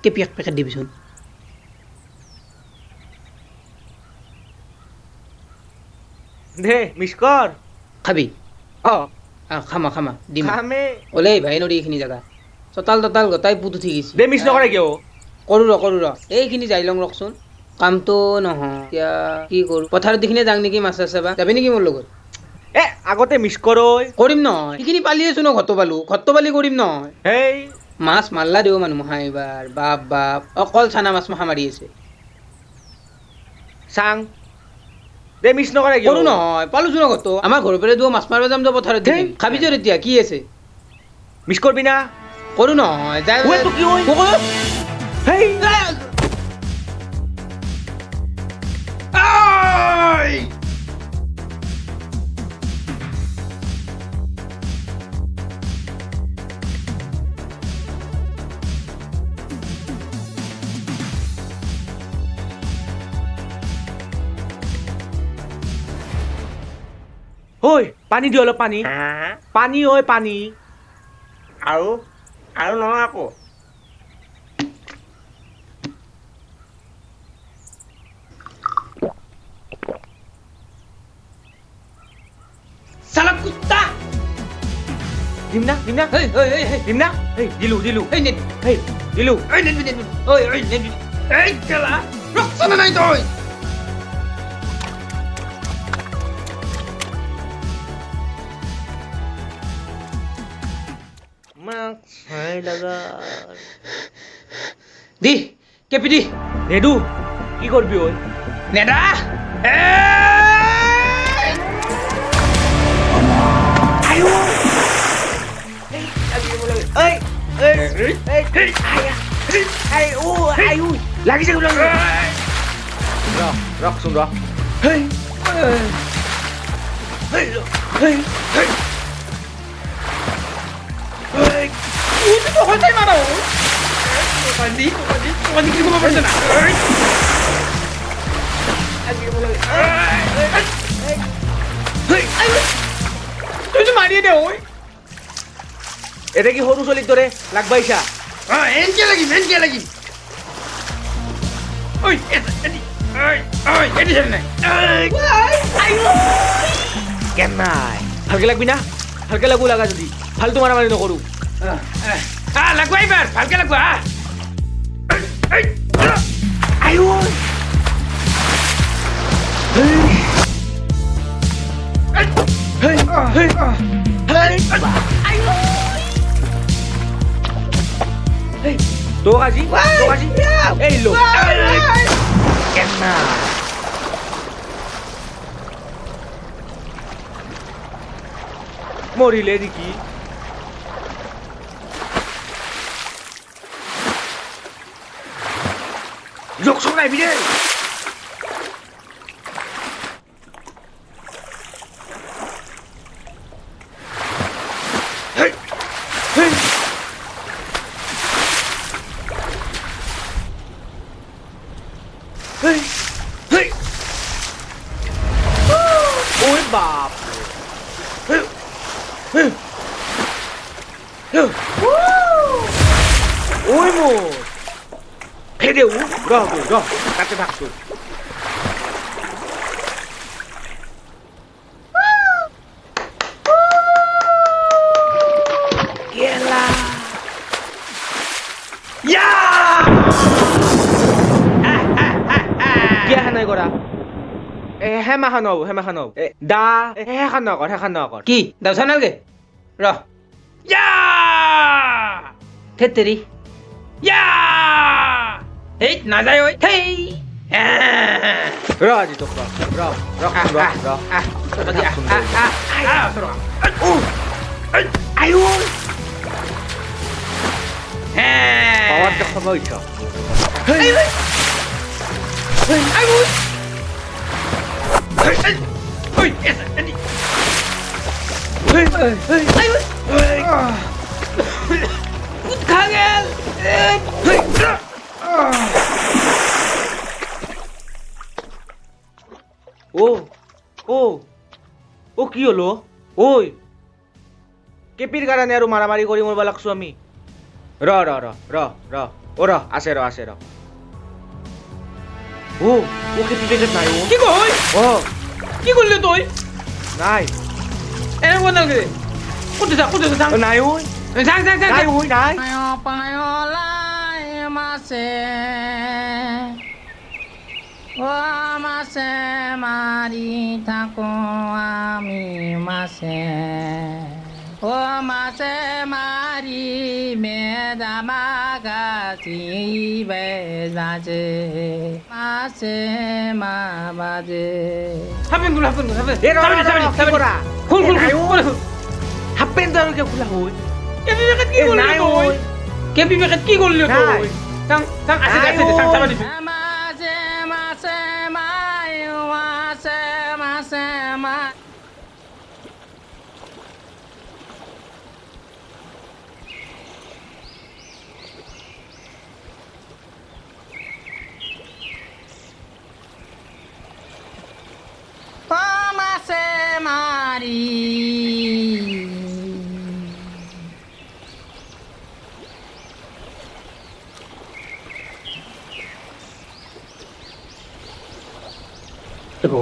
কেপি এক পেকেট দিবিচোন দে মিছ কৰ খাবি অ খামা দিম খামে ওলাই ভাই নদী এইখিনি জেগা চতাল ততাল গোটাই পুত উঠি গৈছে দে মিছ নকৰে কিয় কৰো ৰ এইখিনি যাই লওঁ ৰকচোন কামটো নহয় এতিয়া কি কৰো পথাৰত দেখিনে যাওঁ নেকি মাছ চাবা যাবি নেকি মোৰ লগত এ আগতে মিছ কৰ কৰিম নহয় সেইখিনি পালি আছো ন ঘটো পালি কৰিম নহয় হেই মাছ মাৰলা দিও মানুহ মহা এইবাৰ বাপ অকল চানা মাছ মহা মাৰি আছে চাং দে মিছ নকৰে কিয় কৰো নহয় পালোচোন ঘটো আমাৰ ঘৰৰ পৰা মাছ মাৰিব যাম তো পথাৰত ধেই। খাবি যৰ এতিয়া কি আছে মিছ কৰবি না কৰো নহয় যাই ঐ, তোক কি ঐ? হেই ঐ পানী দি অলপ পানী পানী ঐ পানী আৰু নহয় আকৌ সালা কুত্তা দিম না দিম দিম না দিলো এই নে হেই দিলো এই নে ওই নে এই কেলা রক্ষণ নাই তুই মাক চাই লাগা দি কেপি দি নেদু কি করবি ওই নেডা লাগিছে রকচোন র হতে মারো পানি কি করব পারছ না তুই তো মারিয়ে দে ওই এটা কি সরু চলিক ধরে লাগবাইছা এনকে লাগি ওই এদি এদি নাই কেন নাই ভালকে লাগবি না ভালকে লাগবো লাগা যদি ফালতু মারামারি নকরু লাগবা এবার ভালকে লাগবা তো আজি এই লো কেন না মরিলে দেখি যোগ সব নাই বিরে ওই বাপ ওই মো ফেরে উ র কাছে থাকতো গেলা ইয়া কিয়া হানাই করা হেমাখানও দা হেখান নকৰ কি দাউছা নালগে ৰ ইয়া থেতেৰি ইয়া এই না যায় ওই হেই ৰ আজি তোক ৰ আয়ো পাৱাৰ দেখা পাইছ ও কি হলো ওই কেপিৰ কাৰণে আৰু মাৰামাৰি কৰি মৰবা লাগছো আমি ৰ ও ৰ আছে ৰ ও কেপি পেকেট নাই ও কি কই ও কি করলি তুই নাই এনে কোন লাগে কোথায় যা নাই ও যাং নাই ও নাই পায়লাই মাছে ও মাছে মারি থাকো আমি মাছে ও মাছে মারি মেদামা গাছি বেজাজে মাছে মা বাজে হাফেন এ ৰ কি কৰা খুল হাফ পেণ্ট আৰু কিয় খোলা হৈ কেপি পেকেট কি এ করলি নাই তুই ওই। কেপি পেকেট কি করলি নাই। তুই যাং আছে নাই চাবা ওই। দিবি মাছে মাছে মাই মাছে মাছে মা মাছে মারি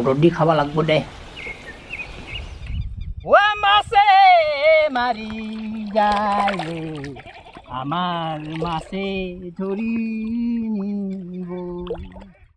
রোড দি খাবা লাগবো দে ও মাছে মারি যায় আমার মাছে ধরি নিব